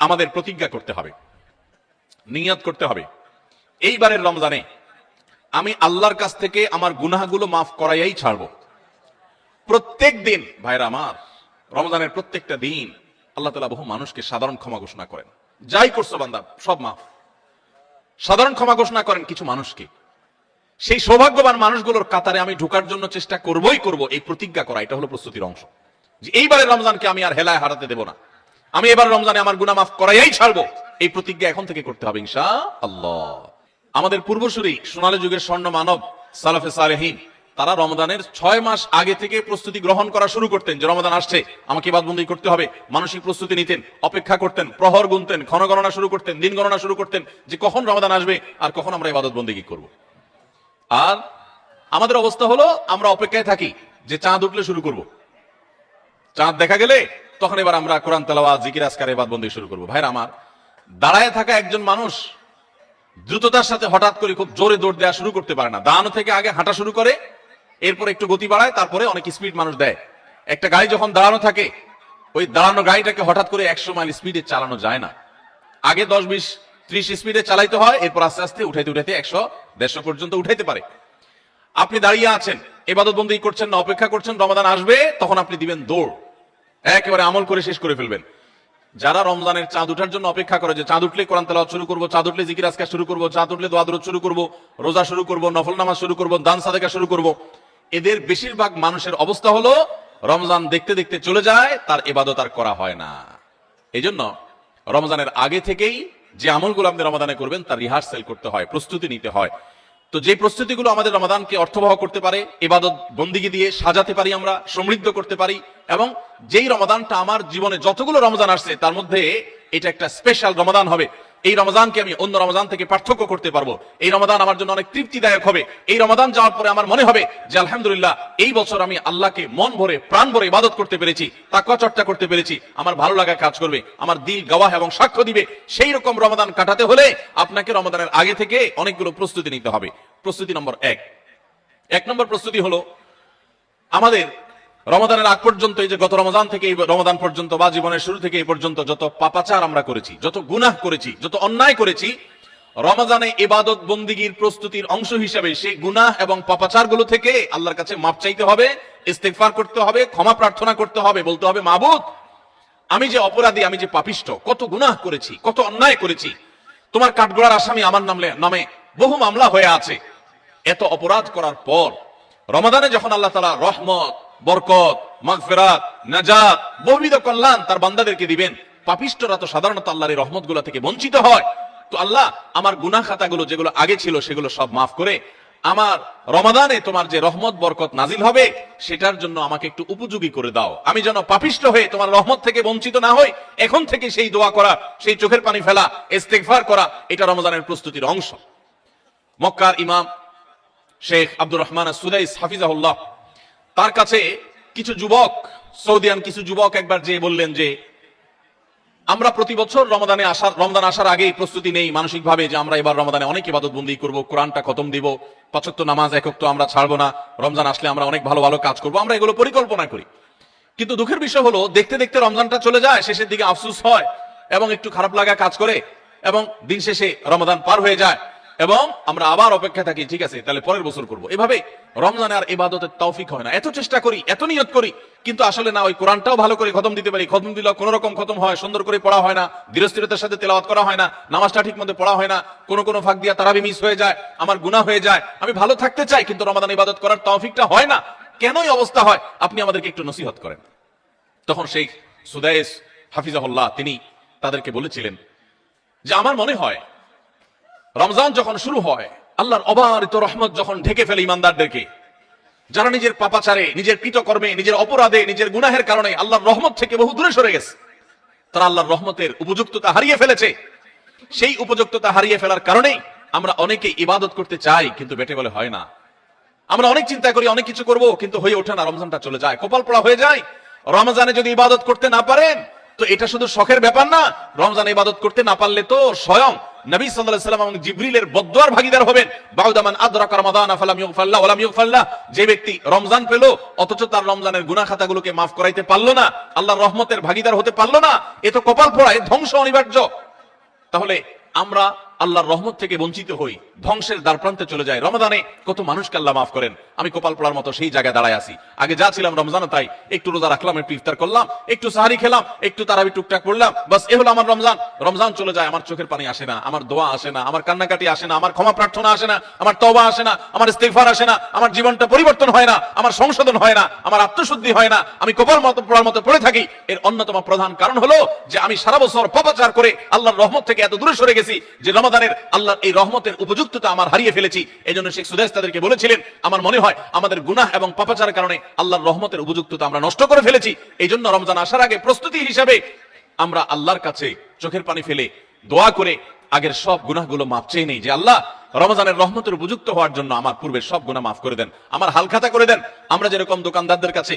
আমাদের প্রতিজ্ঞা করতে হবে, নিয়ত করতে হবে, এইবারের রমজানে আমি আল্লাহর কাছ থেকে আমার গুনাহগুলো মাফ করাইয়াই ছাড়বো। প্রত্যেক দিন ভাইরা আমার, রমজানের প্রত্যেকটা দিন আল্লাহ তাআলা বহু মানুষকে সাধারণ ক্ষমা ঘোষণা করেন। যাই করছো বান্দা সব মাফ, সাধারণ ক্ষমা ঘোষণা করেন কিছু মানুষকে। সেই সৌভাগ্যবান মানুষগুলোর কাতারে আমি ঢোকার জন্য চেষ্টা করবই করব। এই প্রতিজ্ঞা করা, এটা হলো প্রস্তুতির অংশ, যে এইবারের রমজানকে আমি আর হেলায় হারাতে দেব না, আমি এবার রমজানে আমার গুনাহ মাফ করাইয়াই ছাড়বো। এই প্রতিজ্ঞা এখন থেকে করতে হবে ইনশাআল্লাহ। আমাদের পূর্বসূরি সোনালী যুগের স্বর্ণ মানব সালাফে সালেহিন, তারা রমজানের 6 মাস আগে থেকে প্রস্তুতি গ্রহণ করা শুরু করতেন, যে রমজান আসছে আমাকে ইবাদতবন্দি করতে হবে। মানসিক প্রস্তুতি নিতেন, অপেক্ষা করতেন, প্রহর গুনতেন, ক্ষণ গণনা শুরু করতেন, দিন গণনা শুরু করতেন, যে কখন রমজান আসবে আর কখন আমরা ইবাদতবন্দি করব। আর আমাদের অবস্থা হলো আমরা অপেক্ষায় থাকি যে চাঁদ উঠলে শুরু করব, চাঁদ দেখা গেলে তখন এবার আমরা কোরআন তেলাওয়াত, জিকির আজকার, ইবাদতবন্দি শুরু করব। ভাইরা আমার, দাঁড়ায় থাকা একজন মানুষ দ্রুততার সাথে হঠাৎ করে খুব জোরে দৌড় দেওয়া শুরু করতে পারে না। দাঁড়ানো থেকে আগে হাঁটা শুরু করে, এরপর একটু গতি বাড়ায়, তারপরে অনেক স্পিড মানুষ দেয়। একটা গাড়ি যখন দাঁড়ানো থাকে, ওই দাঁড়ানো গাড়িটাকে হঠাৎ করে 100 মাইল স্পিডে চালানো যায় না। আগে 10, 20, 30 স্পিডে চালাইতে হয়, এরপর আস্তে আস্তে উঠাইতে উঠাইতে 100, 150 পর্যন্ত উঠাইতে পারে। আপনি দাঁড়িয়ে আছেন, ইবাদতবন্দি করছেন না, অপেক্ষা করছেন রমাদান আসবে, তখন আপনি দিবেন দৌড়, একেবারে আমল করে শেষ করে ফেলবেন। যারা রমজানের চাঁদ উঠার জন্য অপেক্ষা করে, যে চাঁদ উঠলে কোরআন তেলাওয়াত শুরু করব, চাঁদ উঠলে জিকির আজকার শুরু করব, চাঁদ উঠলে দোয়া দরুদ শুরু করব, রোজা শুরু করব, নফল নামাজ শুরু করব, দান সাদেকা শুরু করব, এদের বেশিরভাগ মানুষের অবস্থা হলো রমজান দেখতে দেখতে চলে যায়, তার ইবাদত আর করা হয় না। এই জন্য রমজানের আগে থেকেই যে আমলগুলো আপনি রমাদানে করবেন তার রিহার্সাল করতে হয়, প্রস্তুতি নিতে হয়। তো যে প্রস্তুতিগুলো আমাদের রমাদানকে অর্থবহ করতে পারে, ইবাদত বন্দিগি দিয়ে সাজাতে পারি, আমরা সমৃদ্ধ করতে পারি, এবং যেই রমাদানটা আমার জীবনে যতগুলো রমজান আসছে তার মধ্যে এটা একটা স্পেশাল রমাদান হবে, এই রমজানকে আমি অন্য রমজান থেকে পার্থক্য করতে পারবো, এই রমাদান আমার জন্য অনেক তৃপ্তিদায়ক হবে, এই রমাদান যাওয়ার পরে আমার মনে হবে যে আলহামদুলিল্লাহ এই বছর আমি আল্লাহকে মন ভরে প্রাণ ভরে ইবাদত করতে পেরেছি, তাকওয়া চর্চা করতে পেরেছি, আমার ভালো লাগা কাজ করবে, আমার দিল গাওয়াহ এবং সাক্ষ্য দিবে। সেই রকম রমাদান কাটাতে হলে আপনাকে রমাদানের আগে থেকে অনেকগুলো প্রস্তুতি নিতে হবে। প্রস্তুতি নম্বর 1 নম্বর প্রস্তুতি হলো, আমাদের রমাদানের আগ পর্যন্ত, এই যে গত রমজান থেকে এই রমাদান পর্যন্ত বা জীবনের শুরু থেকে এই পর্যন্ত যত পাপাচার আমরা করেছি, যত গুনাহ করেছি, যত অন্যায় করেছি, রমজানে ইবাদত বন্দিগির প্রস্তুতির অংশ হিসেবে সেই গুনাহ এবং পাপাচারগুলো থেকে আল্লাহর কাছে মাপ চাইতে হবে, ইস্তেগফার করতে হবে, ক্ষমা প্রার্থনা করতে হবে, বলতে হবে মাবুদ আমি যে অপরাধী, আমি যে পাপিষ্ঠ, কত গুনাহ করেছি, কত অন্যায় করেছি, তোমার কাঠগড়ার আসামি আমার নামে বহু মামলা হয়ে আছে। এত অপরাধ করার পর রমাদানে যখন আল্লাহ তাআলা রহমত, বরকত, মাগফিরাত, নাজাত, বহুবিধ কল্যাণ তার বান্দাদেরকে দিবেন, পাপিষ্ঠরা তো সাধারণত আল্লাহর এই রহমতগুলো থেকে বঞ্চিত হয়। তো আল্লাহ আমার গুনাহ খাতাগুলো যেগুলো আগে ছিল সেগুলো সব মাফ করে আমার রমাদানে তোমার যে রহমত বরকত নাজিল হবে সেটার জন্য আমাকে একটু উপযোগী করে দাও, আমি যেন পাপিষ্ঠ হয়ে তোমার রহমত থেকে বঞ্চিত না হই। এখন থেকে সেই দোয়া করা, সেই চোখের পানি ফেলা, ইস্তেগফার করা, এটা রমজানের প্রস্তুতির অংশ। মক্কার ইমাম শেখ আব্দুর রহমান সুদাইস হাফিজাহুল্লাহ, তার কাছে কিছু যুবক, সৌদিয়ান কিছু যুবক একবার যে বললেন যে আমরা প্রতি বছর রমজান আসার আগেই প্রস্তুতি নেই মানসিক ভাবে, যে আমরা এবার রমজানে অনেক ইবাদত বন্দি করব, কোরআনটা খতম দিব, 5 ওয়াক্ত নামাজ 1 ওয়াক্ত আমরা ছাড়বো না, রমজান আসলে আমরা অনেক ভালো ভালো কাজ করব, আমরা এগুলো পরিকল্পনা করি। কিন্তু দুঃখের বিষয় হলো দেখতে দেখতে রমজানটা চলে যায়, শেষের দিকে আফসোস হয় এবং একটু খারাপ লাগা কাজ করে, এবং দিন শেষে রমাদান পার হয়ে যায় এবং আমরা আবার অপেক্ষা থাকি, ঠিক আছে তাহলে পরের বছর করব। এভাবে রমজানে আর ইবাদতের তৌফিক হয় না। এত চেষ্টা করি, এত নিয়ত করি, কিন্তু আসলে না ওই কোরআনটাও ভালো করে খতম দিতে পারি, খতম দিলেও কোন রকম খতম হয়, সুন্দর করে পড়া হয় না, ধীরস্থিরতার সাথে তেলাওয়াত করা হয় না, নামাজটা ঠিক মতো পড়া হয় না, কোনো ফাঁক দিয়া তারাবি মিস হয়ে যায়, আমার গুনাহ হয়ে যায়, আমি ভালো থাকতে চাই কিন্তু রমাদান ইবাদত করার তৌফিকটা হয় না। কেনই অবস্থা হয় আপনি আমাদেরকে একটু নসিহত করেন। তখন শেখ সুদাইস হাফিজাহুল্লাহ তিনি তাদেরকে বলেছিলেন যে আমার মনে হয় রমজান যখন শুরু হয়, আল্লাহর অবারিত রহমত যখন ঢেকে ফেলে ইমানদারদেরকে, যারা নিজের পাপাচারে, নিজের কৃতকর্মে, নিজের অপরাধে, নিজের গুনাহের কারণে আল্লাহর রহমত থেকে বহু দূরে সরে গেছে, তারা আল্লাহর রহমতের উপযুক্ততা হারিয়ে ফেলেছে। সেই উপযুক্ততা হারিয়ে ফেলার কারণেই আমরা অনেকে ইবাদত করতে চাই কিন্তু বেটে বলে হয় না। আমরা অনেক চিন্তা করি, অনেক কিছু করব, কিন্তু হয়ে ওঠে না, রমজানটা চলে যায়, কপাল পোড়া হয়ে যায়। রমজানে যদি ইবাদত করতে না পারেন তো এটা শুধু শখের ব্যাপার না, রমজান ইবাদত করতে না পারলে তো স্বয়ং নবী সাল্লাল্লাহু আলাইহি ওয়াসাল্লাম এবং জিবরিলের বদদুয়ার ভাগীদার হবেন। বাউদামান আদরাকা রমাদান ফালাম ইগফারলা ওয়ালাম ইগফারলা, যে ব্যক্তি রমজান পেল অথচ তার রমজানের গুনাহ খাতাগুলোকে মাফ করাইতে পারলো না, আল্লাহর রহমতের ভাগীদার হতে পারলো না, এ তো কপাল পোড়ায়, ধ্বংস অনিবার্য। তাহলে আমরা আল্লাহর রহমত থেকে বঞ্চিত হই, ধ্বংসের দ্বারপ্রান্তে চলে যায়। রমাদানে কত মানুষকে আল্লাহ মাফ করেন, আমি কপাল পোড়ার মতো সেই জায়গায় দাঁড়ায় আছি। আগে যা ছিলাম রমজানে তাই, একটু রোজা রাখলাম, একটু ইফতার করলাম, একটু সাহারি খেলাম, একটু তারাবি টুকটাক পড়লাম, বাস এ হলো আমার রমজান। রমজান চলে যায়, আমার চোখের পানি আসে না, আমার দোয়া আসে না, আমার কান্নাকাটি আসে না, আমার ক্ষমা প্রার্থনা আসে না, আমার তওবা আসে না, আমার ইস্তিগফার আসে না, আমার জীবনটা পরিবর্তন হয় না, আমার সংশোধন হয় না, আমার আত্মশুদ্ধি হয় না, আমি কপাল মতো পোড়ার মতো পড়ে থাকি। এর অন্যতম প্রধান কারণ হলো যে আমি সারা বছর পাপাচার করে আল্লাহর রহমত থেকে এত দূরে সরে গেছি যে রমাদানের আল্লাহর এই রহমতের উপযুক্ততা আমার হারিয়ে ফেলেছি। এজন্য শেখ সুদেশ তাদেরকে বলেছিলেন, আমার মনে হয় আমাদের গুনাহ এবং পাপাচারের কারণে আল্লাহর রহমতের উপযুক্ততা আমরা নষ্ট করে ফেলেছি। এই জন্য রমজান আসার আগে প্রস্তুতি হিসাবে আমরা আল্লাহর কাছে চোখের পানি ফেলে দোয়া করে আগের সব গুনাহগুলো মাফ চেয়ে নেই যে আল্লাহ রমজানের রহমতের উপযুক্ত হওয়ার জন্য আমার পূর্বের সব গুনাহ মাফ করে দেন, আমার হালখাতা করে দেন। আমরা যেরকম দোকানদারদের কাছে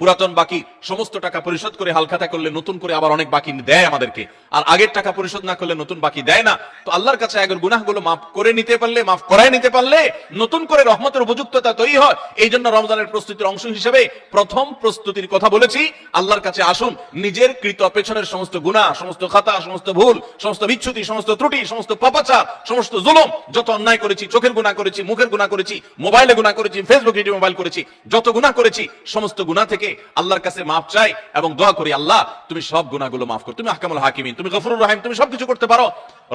পুরাতন বাকি সমস্ত টাকা পরিশোধ করে হালখাতা করলে নতুন করে আবার অনেক বাকি দেয় আমাদেরকে, আর আগের টাকা পরিশোধ না করলে নতুন বাকি দেয় না। তো আল্লাহর কাছে আগের গুনাহগুলো মাফ করে নিতে পারলে, মাফ করায় নিতে পারলে নতুন করে রহমতের উপযুক্ততা তৈরি হয়। এই জন্য রমজানের প্রস্তুতির অংশ হিসেবে প্রথম প্রস্তুতির কথা বলেছি, আল্লাহর কাছে আসুন, নিজের কৃত পেছনের সমস্ত গুনাহ, সমস্ত খাতা, সমস্ত ভুল, সমস্ত বিচ্যুতি, সমস্ত ত্রুটি, সমস্ত পাপাচার, সমস্ত জুলুম, যত অন্যায় করেছি, চোখের গুনাহ করেছি, মুখের গুনাহ করেছি, মোবাইলে গুনাহ করেছি, ফেসবুক ইউটিউব মোবাইল করেছি, যত গুনাহ করেছি সমস্ত গুনাহ থেকে আল্লাহর কাছে মাফ চাই এবং দোয়া করি আল্লাহ তুমি সব গুনাহগুলো মাফ করো, তুমি আহকামুল হাকিমিন, তুমি গফুরুর রহিম, তুমি সবকিছু করতে পারো।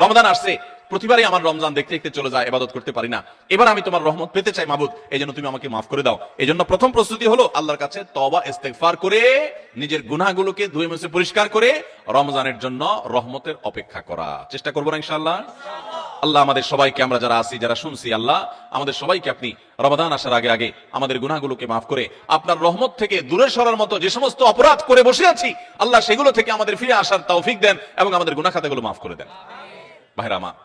রমজান আসছে, প্রতিবারই আমার রমজান দেখতে দেখতে চলে যায়, ইবাদত করতে পারি না, এবার আমি তোমার রহমত পেতে চাই মাবুদ, এইজন্য তুমি আমাকে মাফ করে দাও। এইজন্য প্রথম প্রস্তুতি হলো আল্লাহর কাছে তওবা ইস্তেগফার করে নিজের গুনাহগুলোকে ধুয়ে মুছে পরিষ্কার করে রমজানের জন্য রহমতের অপেক্ষা করা চেষ্টা করবো না ইনশাআল্লাহ। আল্লাহ আমাদের সবাইকে, আমরা যারা আছি, যারা শুনছি, আল্লাহ আমাদের সবাইকে আপনি রমাদান আসার আগে আগে আমাদের গুনাহগুলোকে মাফ করে আপনার রহমত থেকে দূরে সরার মতো যে সমস্ত অপরাধ করে বসে আছি আল্লাহ সেগুলো থেকে আমাদের ফিরে আসার তৌফিক দেন এবং আমাদের গুনাহ খাতাগুলো মাফ করে দেন। ভাইরা আমার,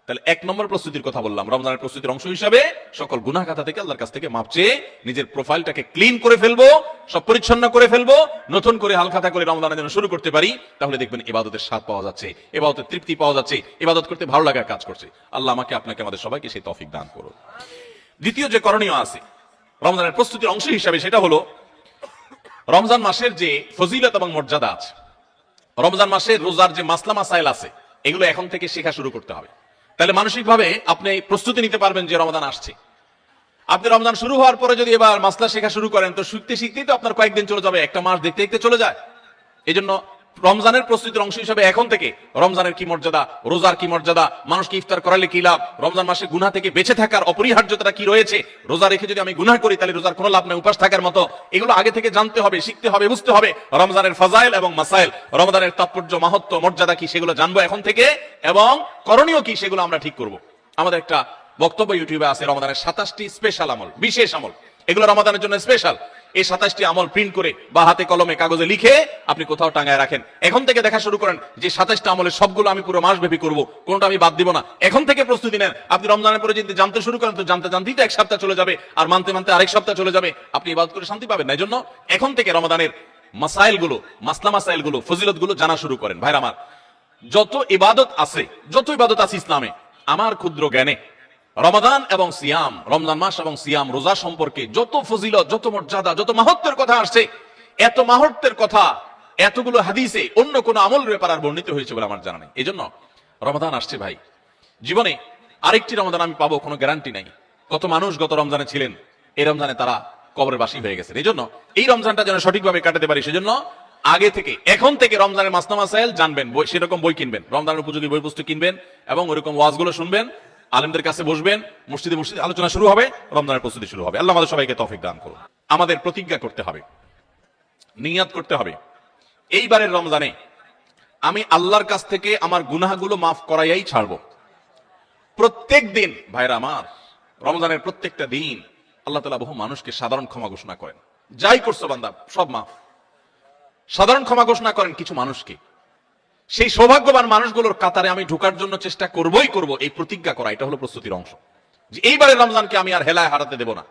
তাহলে এক নম্বর প্রস্তুতির কথা বললাম, রমজানের প্রস্তুতির অংশ হিসাবে সকল গুনাহ খাতা থেকে আল্লাহর কাছ থেকে মাফ চেয়ে নিজের প্রোফাইলটাকে ক্লিন করে ফেলবো, সব পরিচ্ছন্ন করে ফেলবো, নতুন করে হালখাতা করে রমজানের জন্য শুরু করতে পারি। তাহলে দেখবেন ইবাদতের স্বাদ পাওয়া যাচ্ছে, ইবাদতের তৃপ্তি পাওয়া যাচ্ছে, ইবাদত করতে ভালো লাগার কাজ করছে। আল্লাহ আমাকে, আপনাকে, আমাদের সবাইকে সেই তৌফিক দান করুন। দ্বিতীয় যে করণীয় আছে রমজানের প্রস্তুতির অংশ হিসাবে, সেটা হলো রমজান মাসের যে ফজিলত এবং মর্যাদা আছে, রমজান মাসের রোজার যে মাসলা মাসাইল আছে, এগুলো এখন থেকে শেখা শুরু করতে হবে। তাহলে মানসিকভাবে আপনি প্রস্তুতি নিতে পারবেন যে রমজান আসছে। আপনি রমজান শুরু হওয়ার পরে যদি এবার মাসলা শেখা শুরু করেন তো শিখতে শিখতেই তো আপনার কয়েকদিন চলে যাবে, একটা মাস দেখতে দেখতে চলে যায়। এই জন্য রমজানের প্রস্তুতির অংশ হিসেবে এখন থেকে রমজানের কি মর্যাদা, রোজার কি মর্যাদা, মানুষকে ইফতার করালে কি লাভ, রমজান মাসে গুনাহ থেকে বেঁচে থাকার অপরিহার্যতা কি রয়েছে, রোজা রেখে যদি আমি গুনাহ করি তাহলে রোজার কোনো লাভ নেই, উপাস থাকার মতো, এগুলো আগে থেকে জানতে হবে, শিখতে হবে, বুঝতে হবে। রমজানের ফাজাইল এবং মাসাইল, রমজানের তাৎপর্য, মাহাত্ম্য, মর্যাদা কি সেগুলো জানবো এখন থেকে, এবং করণীয় কি সেগুলো আমরা ঠিক করব। আমাদের একটা বক্তব্য ইউটিউবে আছে, রমজানের 27টি স্পেশাল আমল, বিশেষ আমল, এগুলো রমাদানের জন্য স্পেশাল। এই 27টি আমল প্রিন্ট করে বা হাতে কলমে কাগজে লিখে আপনি কোথাও টাঙায় রাখেন। এখন থেকে দেখা শুরু করেন যে 27টা আমলের সবগুলো আমি পুরো মাস ব্যাপী করবো, কোনটা আমি বাদ দিব না। এখন থেকে প্রস্তুতি নেন। আপনি রমজানের পরে যদি জানতে শুরু করেন তো জানতে জানতেই তো এক সপ্তাহ চলে যাবে, আর মানতে মানতে আরেক সপ্তাহ চলে যাবে, আপনি ইবাদত করে শান্তি পাবেন না। এই জন্য এখন থেকে রমাদানের মাসাইল গুলো, মাসলা মাসাইল গুলো, ফজিলত গুলো জানা শুরু করেন। ভাইরা আমার, যত ইবাদত আছে ইসলামে, আমার ক্ষুদ্র জ্ঞানে রমাদান এবং সিয়াম, রমজান মাস এবং সিয়াম, রোজা সম্পর্কে যত ফজিলত, যত মর্যাদা, যত মাহাত্ম্যের কথা আসছে, এত মাহাত্ম্যের কথা এতগুলো হাদিসে অন্য কোন আমলের ব্যাপারে আর বর্ণিত হয়েছে বলে আমার জানা নেই। এই জন্য রমাদান আসছে ভাই, জীবনে আরেকটি রমাদান আমি পাবো কোনো গ্যারান্টি নাই। কত মানুষ গত রমজানে ছিলেন, এই রমজানে তারা কবরের বাসী হয়ে গেছেন। এই জন্য এই রমজানটা যেন সঠিকভাবে কাটাতে পারি, সেজন্য আগে থেকে, এখন থেকে রমজানের মাসলা মাসাইল জানবেন, সেরকম বই কিনবেন, রমজানের উপযোগী বই পুস্তক কিনবেন এবং ওইরকম ওয়াজগুলো শুনবেন, আলেমদের কাছে বসবেন, মসজিদে মসজিদে আলোচনা শুরু হবে, রমজানের প্রস্তুতি শুরু হবে। আল্লাহ আমাদের সবাইকে তৌফিক দান করুন। আমাদের প্রতিজ্ঞা করতে হবে, নিয়াত করতে হবে, এইবারের রমজানে আমি আল্লাহর কাছ থেকে আমার গুনাহগুলো মাফ করাইয়াই ছাড়বো। প্রত্যেক দিন, ভাইরা আমার, রমজানের প্রত্যেকটা দিন আল্লাহ তাআলা বহু মানুষকে সাধারণ ক্ষমা ঘোষণা করেন, যাই করছো বান্দা সব মাফ, সাধারণ ক্ষমা ঘোষণা করেন কিছু মানুষকে। সেই সৌভাগ্যবান মানুষগুলোর কাতারে আমি ঢোকার জন্য চেষ্টা করবই করব, এই প্রতিজ্ঞা করা, এটা হলো প্রস্তুতির অংশ। যে এইবারের রমজানকে আমি আর হেলায় হারাতে দেব না,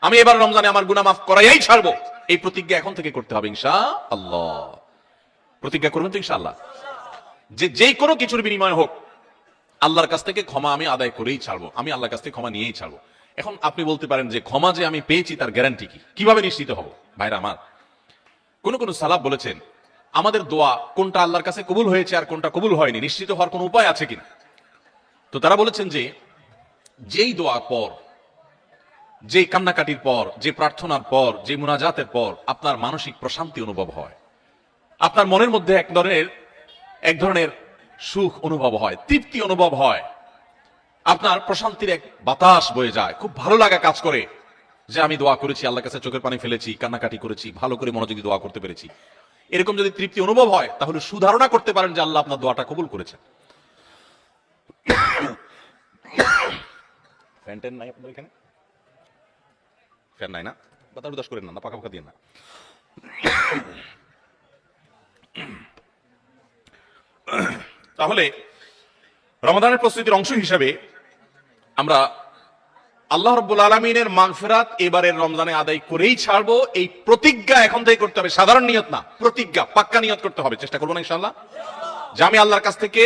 আমি এবার রমজানে আমার গুনাহ মাফ করাইয়াই ছাড়বো, এই প্রতিজ্ঞা এখন থেকে করতে হবে ইনশাআল্লাহ। প্রতিজ্ঞা করবেন তো ইনশাআল্লাহ, যে যেই কোনো কিছুর বিনিময় হোক আল্লাহর কাছ থেকে ক্ষমা আমি আদায় করেই ছাড়বো, আমি আল্লাহর কাছ থেকে ক্ষমা নিয়েই ছাড়বো। এখন আপনি বলতে পারেন যে ক্ষমা যে আমি পেয়েছি তার গ্যারান্টি কি, কিভাবে নিশ্চিত হব? ভাইরা আমার, কোন সালাফ বলেছেন আমাদের দোয়া কোনটা আল্লাহর কাছে কবুল হয়েছে আর কোনটা কবুল হয়নি নিশ্চিত হওয়ার কোন উপায় আছে কিনা। তো তারা বলেছেন যে যেই দোয়ার পর, যে কান্নাকাটির পর, যে প্রার্থনার পর, যে মুনাজাতের পর আপনার মানসিক প্রশান্তি অনুভব হয়, আপনার মনের মধ্যে এক ধরনের সুখ অনুভব হয়, তৃপ্তি অনুভব হয়, আপনার প্রশান্তির এক বাতাস বয়ে যায়, খুব ভালো লাগা কাজ করে যে আমি দোয়া করেছি, আল্লাহর কাছে চোখের পানি ফেলেছি, কান্নাকাটি করেছি, ভালো করে মনোযোগী দোয়া করতে পেরেছি, এরকম যদি তৃপ্তি অনুভব হয় তাহলে সুধারণা করতে পারেন যে আল্লাহ আপনার দোয়াটা কবুল করেছেন। ফ্যান ট্যান নাই আপনাদের এখানে? ফ্যান নাই না? বাতাস উদাস করেন না, পাকা পাকা দিয়ে না। তাহলে রমাদানের প্রস্তুতির অংশ হিসাবে আমরা আল্লাহ রাব্বুল আলামিনের মাগফিরাত এবারের রমজানে আদায় করেই ছাড়বো, এই প্রতিজ্ঞা এখন থেকে করতে হবে। সাধারণ নিয়ত না, প্রতিজ্ঞা, পাক্কা নিয়ত করতে হবে। চেষ্টা করবো না ইনশাআল্লাহ যে আমি আল্লাহর কাছ থেকে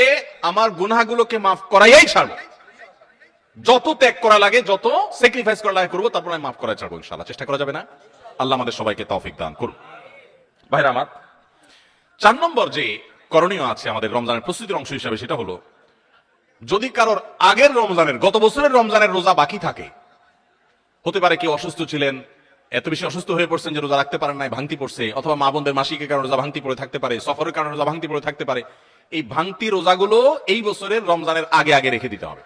আমার গুনাহগুলোকে মাফ করাইয়াই ছাড়বো, যত ত্যাগ করা লাগে, যত স্যাক্রিফাইস করা লাগে করবো, তারপর আমি মাফ করাই ছাড়বো ইনশাআল্লাহ। চেষ্টা করা যাবে না? আল্লাহ আমাদের সবাইকে তৌফিক দান করুন। ভাইরা আমার, 4 নম্বর যে করণীয় আছে আমাদের রমজানের প্রস্তুতির অংশ হিসাবে, সেটা হলো যদি কারোর আগের রমজানের, গত বছরের রমজানের রোজা বাকি থাকে, হতে পারে কেউ অসুস্থ ছিলেন, এত বেশি অসুস্থ হয়ে পড়ছেন যে রোজা রাখতে পারেন নাই, ভাঙতি পড়ছে, অথবা মা বোনদের মাসিকের কারণে রোজা ভাঙতি পড়ে থাকতে পারে, সফরের কারণে রোজা ভাঙতি পড়ে থাকতে পারে। এই ভাঙতি রোজাগুলো এই বছরের রমজানের আগে আগে রেখে দিতে হবে।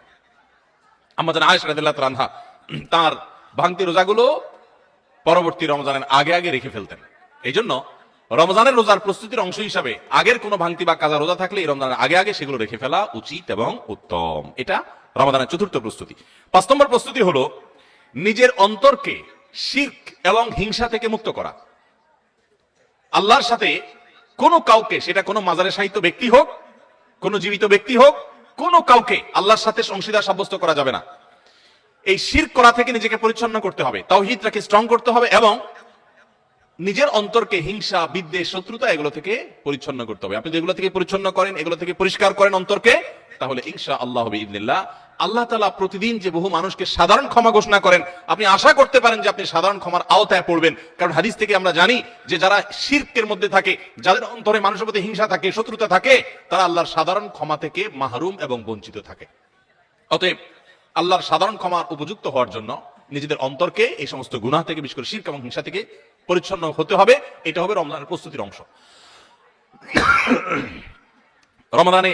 আম্মা জান আয়েশা রাদিয়াল্লাহু তাআলা আনহা তার ভাঙতি রোজাগুলো পরবর্তী রমজানের আগে আগে রেখে ফেলতেন। এই জন্য রমজানের রোজার প্রস্তুতির অংশ হিসাবে আগের কোনো ভাঙতি বা কাজা রোজা থাকলে এই রমজানের আগে আগে সেগুলো রেখে ফেলা উচিত এবং উত্তম। এটা রমজানের 4র্থ প্রস্তুতি। 5 নম্বর প্রস্তুতি হলো নিজের অন্তরকে শিরক এবং হিংসা থেকে মুক্ত করা। আল্লাহর সাথে কোনো কাউকে, সেটা কোনো মাজারে সাহিত্য ব্যক্তি হোক, কোনো জীবিত ব্যক্তি হোক, কোনো কাউকে আল্লাহর সাথে অংশীদার সাব্যস্ত করা যাবে না। এই শিরক করা থেকে নিজেকে পরিচ্ছন্ন করতে হবে, তাওহীদটাকে স্ট্রং করতে হবে এবং নিজের অন্তরকে হিংসা, বিদ্বেষ, শত্রুতা এগুলো থেকে পরিচ্ছন্ন করতে হবে। আপনি যেগুলো থেকে পরিচ্ছন্ন করেন, এগুলো থেকে পরিষ্কার করেন অন্তরকে, তাহলে ইনশাআল্লাহ বিইذনিল্লাহ আল্লাহ তাআলা প্রতিদিন যে বহু মানুষকে সাধারণ ক্ষমা ঘোষণা করেন, আপনি আশা করতে পারেন যে আপনি সাধারণ ক্ষমার আওতায় পড়বেন। কারণ হাদিস থেকে আমরা জানি যে যারা শিরকের মধ্যে থাকে, যাদের অন্তরে মানুষের প্রতি হিংসা থাকে, শত্রুতা থাকে, তারা আল্লাহর সাধারণ ক্ষমা থেকে মাহরুম এবং বঞ্চিত থাকে। অতএব আল্লাহর সাধারণ ক্ষমার উপযুক্ত হওয়ার জন্য নিজেদের অন্তরকে এই সমস্ত গুনাহ থেকে, বিশেষ করে শিরক এবং হিংসা থেকে পরিচ্ছন্ন হতে হবে। এটা হবে রমজানের প্রস্তুতির অংশ। রমজানে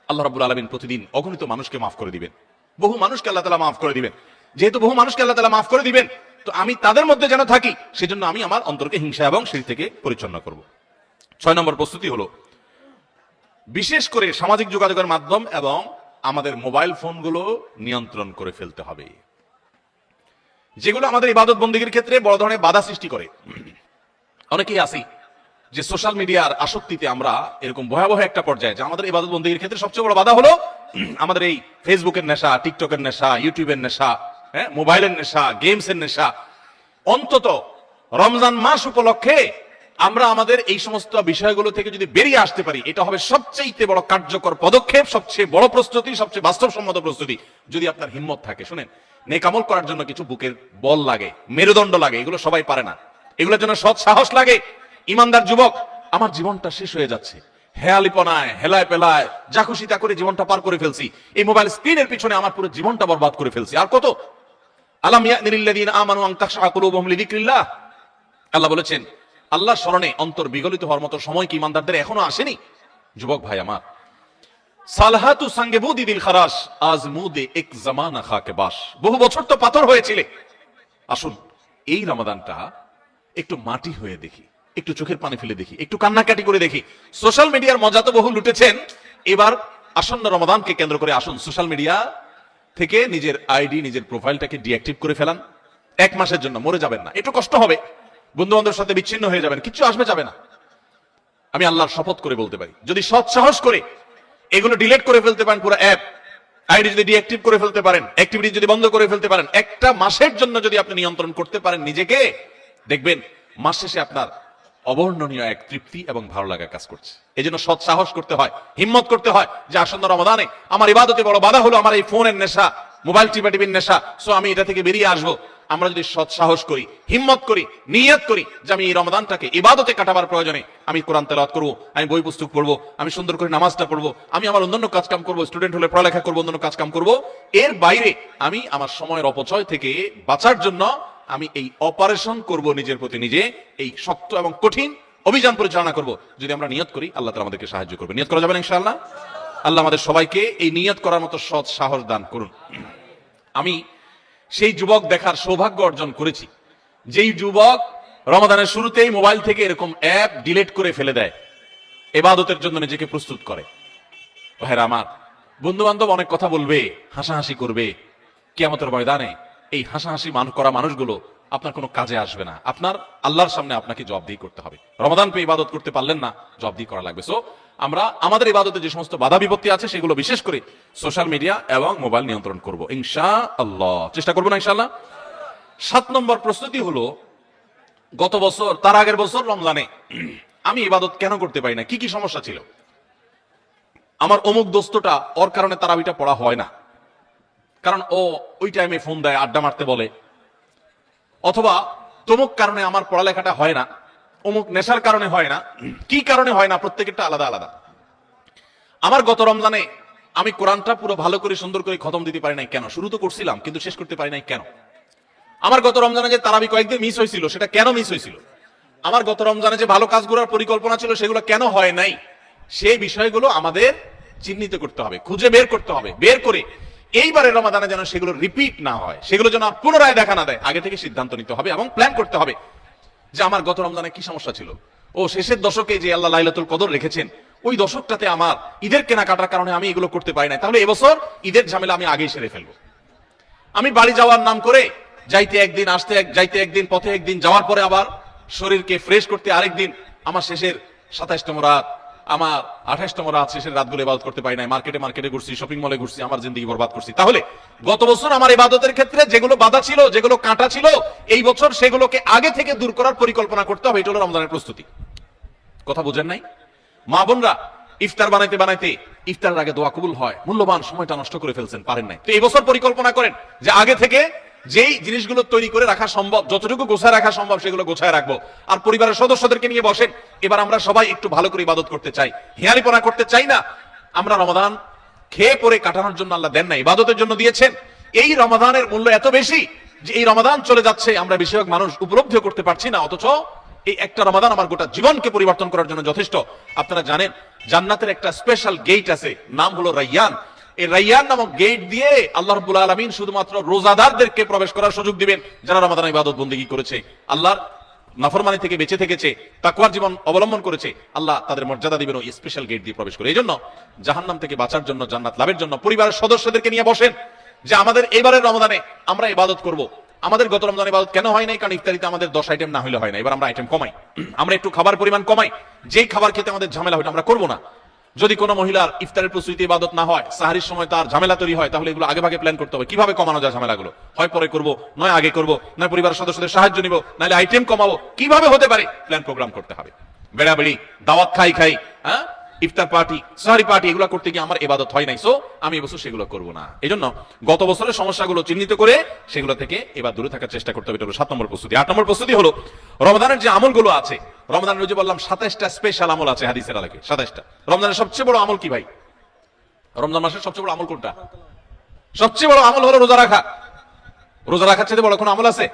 আল্লাহ রাব্বুল আলামিন প্রতিদিন অগণিত মানুষকে মাফ করে দিবেন, বহু মানুষকে আল্লাহ তাআলা মাফ করে দিবেন। যেহেতু বহু মানুষকে আল্লাহ তাআলা মাফ করে দিবেন, তো আমি তাদের মধ্যে যেন থাকি, সেজন্য আমি আমার অন্তরকে হিংসা এবং শিরক থেকে পরিচ্ছন্ন করব। 6 নম্বর প্রস্তুতি হলো বিশেষ করে সামাজিক যোগাযোগের মাধ্যম এবং আমাদের মোবাইল ফোনগুলো নিয়ন্ত্রণ করে ফেলতে হবে, যেগুলো আমাদের ইবাদত বন্দেগীর ক্ষেত্রে বড় ধরনের বাধা সৃষ্টি করে। অনেকেই আছি যে সোশ্যাল মিডিয়ার আসক্তিতে আমরা এরকম ভয়াবহ একটা পর্যায়ে, যে আমাদের ইবাদত বন্দেগীর ক্ষেত্রে সবচেয়ে বড় বাধা হলো আমাদের এই ফেসবুকের নেশা, টিকটকের নেশা, ইউটিউবের নেশা, মোবাইলের নেশা, গেমসের নেশা। অন্তত রমজান মাস উপলক্ষে আমরা আমাদের এই সমস্ত বিষয়গুলো থেকে যদি বেরিয়ে আসতে পারি, এটা হবে সবচেয়ে বড় কার্যকর পদক্ষেপ, সবচেয়ে বড় প্রস্তুতি, সবচেয়ে বাস্তবসম্মত প্রস্তুতি। যদি আপনার হিম্মত থাকে, শুনেন, নেক আমল করার জন্য কিছু বুকের বল লাগে, মেরুদণ্ড লাগে, এগুলো সবাই পারে না। এগুলোর জন্য সৎ সাহস লাগে। ইমানদার যুবক, আমার জীবনটা শেষ হয়ে যাচ্ছে, হেয়ালিপনায়, হেলায় পেলায়, যা খুশি তা করে জীবনটা পার করে ফেলছি, এই মোবাইল স্ক্রিনের পিছনে আমার পুরো জীবনটা বরবাদ করে ফেলছি, আর কত? আলাম ইয়ানি লিল্লাযিনা আমানু আন তাখশা কুলুবুহুম লিযিকরিল্লাহ। আল্লাহ বলেছেন, আল্লাহর স্মরণে অন্তর বিগলিত হওয়ার মতো সময় কি ইমানদারদের এখনো আসেনি? যুবক ভাই আমার, সালহাতু সঙ্গে বুদি দিল খারাস আজমুদে এক জামানা খাকে বাস। বহু বছর তো পাথর হয়েছিলে, আসুন এই রমাদানটা একটু মাটি হয়ে দেখি, একটু চোখের পানি ফেলে দেখি, একটু কান্নাকাটি করে দেখি। সোশ্যাল মিডিয়ার মজা তো বহু লুটেছেন, এবার আসন্ন রমাদানকে কেন্দ্র করে আসুন সোশ্যাল মিডিয়া থেকে নিজের আইডি, নিজের প্রোফাইলটাকে ডিঅ্যাক্টিভ করে ফেলান। 1 মাসের জন্য, মরে যাবেন না, একটু কষ্ট হবে, বন্ধু বান্ধবের সাথে বিচ্ছিন্ন হয়ে যাবেন, কিচ্ছু আসবে যাবে না। আমি আল্লাহর শপথ করে বলতে পারি, যদি সৎ সাহস করে এগুলো ডিলিট করে ফেলতে পারেন, পুরো অ্যাপ আইডি যদি ডিঅ্যাক্টিভ করে ফেলতে পারেন, অ্যাক্টিভিটি যদি বন্ধ করে ফেলতে পারেন, 1 মাসের জন্য যদি আপনি নিয়ন্ত্রণ করতে পারেন নিজেকে, দেখবেন মাস শেষে আপনার অবর্ণনীয় এক তৃপ্তি এবং ভালো লাগা কাজ করছে। এই জন্য সৎ সাহস করতে হয়, হিম্মত করতে হয় যে আসন্ন রমাদানে আমার ইবাদতে বড় বাধা হলো আমার এই ফোনের নেশা, মোবাইল টিপাটিপির নেশা, সো আমি এটা থেকে বেরিয়ে আসবো। আমরা যদি সৎ সাহস করি, হিম্মত করি, নিয়ত করি যে আমি এই রমাদানটাকে ইবাদতে কাটাবার প্রয়োজনে আমি কোরআন তেলাওয়াত করবো, আমি বই পুস্তক পড়বো, আমি সুন্দর করে নামাজটা পড়বো, আমি আমার অন্যান্য কাজ কাম করবো, স্টুডেন্ট হলে পড়ালেখা করবো, অন্যান্য কাজ কাম করবো, এর বাইরে আমি আমার সময়ের অপচয় থেকে বাঁচার জন্য আমি এই অপারেশন করব নিজের প্রতি নিজে, এই শক্ত এবং কঠিন অভিযান পরিচালনা করব। যদি আমরা নিয়ত করি, আল্লাহ তাআলা আমাদেরকে সাহায্য করবে। নিয়ত করা যাবে না ইনশাআল্লাহ? আল্লাহ আমাদের সবাইকে এই নিয়ত করার মতো সৎ সাহস দান করুন। আমি সেই যুবক দেখার সৌভাগ্য অর্জন করেছি যেই যুবক রমাদানের শুরুতেই মোবাইল থেকে এরকম অ্যাপ ডিলিট করে ফেলে দেয়, ইবাদতের জন্য নিজেকে প্রস্তুত করে। ভাইরা আমার, বন্ধু বান্ধব অনেক কথা বলবে, হাসাহাসি করবে, কিয়ামতের ময়দানে এই হাসাহাসি করা মানুষগুলো আপনার কোনো কাজে আসবে না। আপনার আল্লাহর সামনে আপনাকে জবাবদিহি করতে হবে। রমাদান পেয়ে ইবাদত করতে পারলেন না, জবাবদিহি করা লাগবে। সো আমরা আমাদের ইবাদতে যে সমস্ত বাধা বিপত্তি আছে সেগুলো বিশেষ করে সোশ্যাল মিডিয়া এবং মোবাইল নিয়ন্ত্রণ করব ইনশাআল্লাহ, চেষ্টা করবো না ইনশাআল্লাহ। 7 নম্বর প্রস্তুতি হলো, গত বছর তার আগের বছর রমজানে আমি ইবাদত কেন করতে পারি না, কি কি সমস্যা ছিল। আমার অমুক দোস্তটা, ওর কারণে তারাবিটা পড়া হয় না, কারণ ও ওই টাইমে ফোন দেয়, আড্ডা মারতে বলে, অথবা তমুক কারণে আমার পড়ালেখাটা হয় না, অমুক নেশার কারণে হয় না, কি কারণে হয় না, প্রত্যেকেরটা আলাদা আলাদা। আমার গত রমজানে আমি কোরআনটা পুরো ভালো করে সুন্দর করে খতম দিতে পারি নাই কেন? শুরু তো করছিলাম কিন্তু শেষ করতে পারি নাই কেন? আমার গত রমজানে যে তারাবি কয়েকদিন মিস হয়েছিল, সেটা কেন মিস হয়েছিল? আমার গত রমজানে যে ভালো কাজগুলোর পরিকল্পনা ছিল সেগুলো কেন হয় নাই? সেই বিষয়গুলো আমাদের চিহ্নিত করতে হবে, খুঁজে বের করতে হবে। বের করে এইবারের রমাদানে যেন সেগুলো রিপিট না হয়, সেগুলো যেন পুনরায় দেখা না দেয়, আগে থেকে সিদ্ধান্ত নিতে হবে এবং প্ল্যান করতে হবে যে আমার গত রমজানে কি সমস্যা ছিল। ও শেষের দশকে যে আল্লাহ লাইলাতুল কদর রেখেছেন, ওই দশকটাতে আমার ঈদের কেনাকাটার কারণে আমি এগুলো করতে পারি না, তাহলে এবছর ঈদের ঝামেলা আমি আগেই সেরে ফেলবো। আমি বাড়ি যাওয়ার নাম করে যাইতে একদিন, আসতে যাইতে একদিন, পথে একদিন, যাওয়ার পরে আবার শরীরকে ফ্রেশ করতে আরেকদিন, আমার শেষের 27তম রাত, আমার 28তম রাত, শেষের রাতগুলো ইবাদত করতে পারি নাই, মার্কেটে ঘুরছি, শপিং মলে ঘুরছি, আমার জিন্দেগি বরবাদ করছি। তাহলে গত বছর আমার ইবাদতের ক্ষেত্রে যেগুলো বাধা ছিল, যেগুলো কাঁটা ছিল, এই বছর সেগুলোকে আগে থেকে দূর করার পরিকল্পনা করতে হবে। এটা হলো রমজানের প্রস্তুতি। কথা বুঝেন নাই? মা বোনরা ইফতার বানাইতে বানাইতে ইফতারের আগে দোয়া কবুল হয়, মূল্যবান সময়টা নষ্ট করে ফেলছেন, পারেন নাই। তো এই বছর পরিকল্পনা করেন যে আগে থেকে যেই জিনিসগুলো তৈরি করে রাখা সম্ভব, যতটুকু গোছায় রাখা সম্ভব সেগুলো গোছায় রাখবো। আর পরিবারের সদস্যদেরকে নিয়ে বসেন, এবার আমরা সবাই একটু ভালো করে ইবাদত করতে চাই, হেয়ালিপনা করতে চাই না। আমরা রমাদান খেয়ে পরে কাটানোর জন্য আল্লাহ দেন না, ইবাদতের জন্য দিয়েছেন। এই রমাদানের মূল্য এত বেশি যে এই রমাদান চলে যাচ্ছে, আমরা বেশিরভাগ মানুষ উপলব্ধি করতে পারছি না, অথচ এই একটা রমাদান আমার গোটা জীবনকে পরিবর্তন করার জন্য যথেষ্ট। আপনারা জানেন জান্নাতের একটা স্পেশাল গেট আছে, নাম হলো রাইয়ান। এই রাইয়ান নামক গেট দিয়ে আল্লাহ রাব্বুল আলামিন শুধুমাত্র রোজাদারদেরকে প্রবেশ করার সুযোগ দিবেন যারা রমাদান ইবাদত বন্দেগী করেছে, আল্লাহর নাফরমানি থেকে বেঁচে থেকেছে, তাকওয়ার জীবন অবলম্বন করেছে। আল্লাহ তাদের মর্যাদা দিবেন ওই স্পেশাল গেট দিয়ে প্রবেশ করে। এই জন্য জাহান্নাম থেকে বাঁচার জন্য, জান্নাত লাভের জন্য পরিবারের সদস্যদেরকে নিয়ে বসেন যে আমাদের এবারের রমাদানে আমরা ইবাদত করব। আমাদের গত রমজানে ইবাদত কেন হয় নাই? কারণ ইফতারিতে আমাদের 10 আইটেম না হলে হয় না। এবার আমরা আইটেম কমাই, আমরা একটু খাবার পরিমাণ কমাই, যেই খাবার খেতে আমাদের ঝামেলা হয় আমরা করব না। যদি কোনো মহিলার ইফতারের প্রস্তুতি ইবাদত না হয়, সাহারির সময় তার ঝামেলা তৈরি হয়, তাহলে এগুলো আগে ভাগে প্ল্যান করতে হবে কিভাবে কমানো যায় ঝামেলাগুলো। হয় পরে করব, নয় আগে করব, নয় পরিবারের সদস্যদের সাহায্য নিব, নাহলে আইটেম কমাবো, কিভাবে হতে পারে প্ল্যান প্রোগ্রাম করতে হবে। বেড়াবেড়ি, দাওয়াত খাই, হ্যাঁ, ইফতার পার্টি, সাহারি পার্টি, এগুলো করতে গিয়ে আমার ইবাদত হয় নাই, সো আমি এবছর সেগুলো করব না। এই জন্য গত বছরের সমস্যাগুলো চিহ্নিত করে সেগুলো থেকে এবার দূরে থাকার চেষ্টা করতে হবে। এটা হলো 7 নম্বর প্রস্তুতি। 8 নম্বর প্রস্তুতি হলো রমজানের যে আমলগুলো আছে, রমজানের ওই যে বললাম 27টা স্পেশাল আমল আছে হাদিসের আলোকে, 27টা। রমজানের সবচেয়ে বড় আমল কি ভাই? রমজান মাসের সবচেয়ে বড় আমল কোনটা? সবচেয়ে বড় আমল হলো রোজা রাখা। রোজা রাখার চেয়ে বড় কোনো আমল আছে?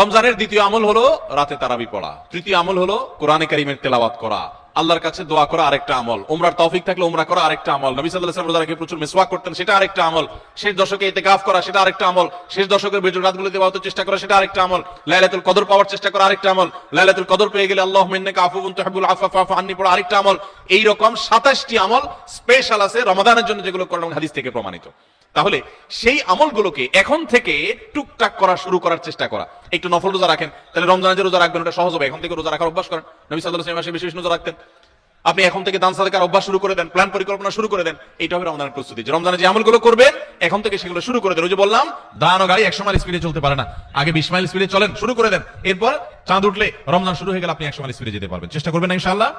রমজানের দ্বিতীয় আমল হলো রাতে তারাবি পড়া, তৃতীয় আমল হলো কোরআনে কারীমের তেলাওয়াত করা, আল্লাহর কাছে দোয়া করা আরেকটা আমল, উমরার তৌফিক থাকলে উমরা করা আরেকটা আমল, নবী সাল্লাল্লাহু আলাইহি ওয়াসাল্লাম রোজা রেখে প্রচুর মিসওয়াক করতেন, সেটা আরেকটা আমল, শেষ দশকে ইতিকাফ করা সেটা আরেকটা আমল, শেষ দশকের বেজর রাতগুলোতে ইবাদতের চেষ্টা করা সেটা আরেকটা আমল, লাইলাতুল কদর পাওয়ার চেষ্টা করা আরেকটা আমল, লাইলাতুল কদর পেয়ে গেলে আল্লাহুম্মা ইন্নাকা আফুউন তুহিব্বুল আফওয়া ফা'ফু আন্নী পড়া আরেকটা আমল। এই রকম 27টি আমল স্পেশাল আছে রমাদানের জন্য, যেগুলো কোরআন হাদিস থেকে প্রমাণিত। তাহলে সেই আমলগুলোকে এখন থেকে টুকটাক করা শুরু করার চেষ্টা করা। একটু নফল রোজা রাখেন, তাহলে রমজানে যে রোজা রাখবেন ওটা সহজ হবে। এখন থেকে রোজা রাখার অভ্যাস করেন। নবী সাল্লাল্লাহু আলাইহি ওয়াসাল্লাম বেশি বেশি রোজা রাখতেন। আপনি এখন থেকে দান সাদাকার অভ্যাস শুরু করে দেন, প্ল্যান পরিকল্পনা শুরু করে দেন। এইটা হবে রমজানের প্রস্তুতি। যে রমজানে যে আমলগুলো করবেন এখন থেকে সেগুলো শুরু করে দেন। ওই যে বললাম দান ও গাড়ি 100 মাইল স্পিডে চলতে পারে না, আগে 20 মাইল স্পিডে চলেন, শুরু করে দেন। এরপর চাঁদ উঠলে রমজান শুরু হয়ে গেলে আপনি 100 মাইল স্পিডে যেতে পারবেন। চেষ্টা করবেন ইনশাআল্লাহ।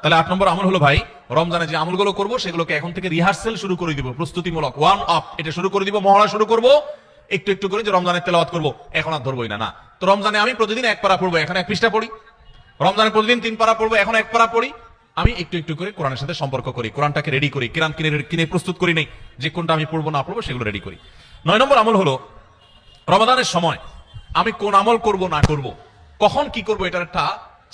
তাহলে 8 নম্বর আমল হলো ভাই, রমজানে যে আমলগুলো করব সেগুলোকে এখন থেকে রিহার্সেল শুরু করে দিব, প্রস্তুতিমূলক ওয়ার্ম আপ এটা শুরু করে দিব, মহড়া শুরু করব একটু একটু করে। যে রমজানের তেলাওয়াত করব এখন আর ধরবই না। না তো রমজানে আমি প্রতিদিন 1 পারা পড়বো, এখন 1 পৃষ্ঠা পড়ি। রমজানে প্রতিদিন 3 পারা পড়বো, এখন 1 পারা পড়ি। আমি একটু একটু করে কোরআনের সাথে সম্পর্ক করি, কোরআনটাকে রেডি করি, কোরআন কিনে প্রস্তুত করি নেই যে কোনটা আমি পড়বো না পড়বো সেগুলো রেডি করি। 9 নম্বর আমল হলো রমাদানের সময় আমি কোন আমল করব না করব, কখন কি করব এটার একটা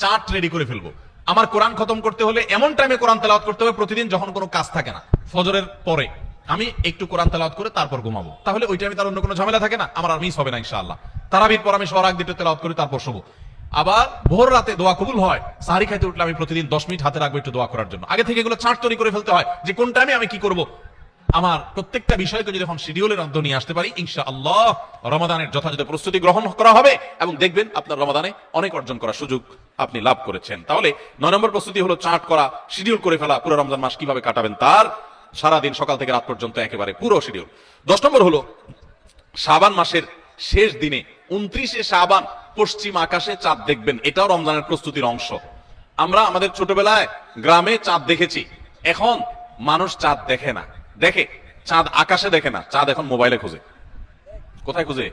চার্ট রেডি করে ফেলবো। আমার কোরআন খতম করতে হলে এমন টাইমে কোরআন তেলাওয়াত করতে হবে প্রতিদিন যখন কোনো কাজ থাকে না, ফজরের পরে আমি একটু কোরআন তেলাওয়াত করে তারপর ঘুমাবো, তাহলে ওই টাইমে তার অন্য কোনো ঝামেলা থাকে না, আমার আর মিস হবে না ইনশাআল্লাহ। তারাবির পর আমি সোয়ার আগ দিতে তেলাওয়াত করি তারপর শোবো। আবার ভোর রাতে দোয়া কবুল হয়, সাহারি খাইতে উঠলে আমি প্রতিদিন 10 মিনিট হাতে রাখবো একটু দোয়া করার জন্য। আগে থেকে এগুলো চার্ট তৈরি করে ফেলতে হয় যে কোন টাইমে আমি কি করব। আমার প্রত্যেকটা বিষয়কে যদি এখন শিডিউলের মধ্যে নিয়ে আসতে পারি ইনশাআল্লাহ রমাদানের যথাযথ প্রস্তুতি গ্রহণ করা হবে এবং দেখবেন আপনার রমাদানে অনেক অর্জন করার সুযোগ আপনি লাভ করেছেন। তাহলে 9 নম্বর প্রস্তুতি হলো চার্ট করা, শিডিউল করে ফেলা, পুরো রমজান মাস কিভাবে কাটাবেন তার সারাদিন সকাল থেকে রাত পর্যন্ত একেবারে পুরো শিডিউল। 10 নম্বর হলো শাবান মাসের শেষ দিনে 29শে শাবান পশ্চিম আকাশে চাঁদ দেখবেন, এটাও রমজানের প্রস্তুতির অংশ। আমরা আমাদের ছোটবেলায় গ্রামে চাঁদ দেখেছি, এখন মানুষ চাঁদ দেখে না, দেখে চাঁদ আকাশে দেখে না, চাঁদ এখন মোবাইলে খোঁজে। কোথায় খুঁজে?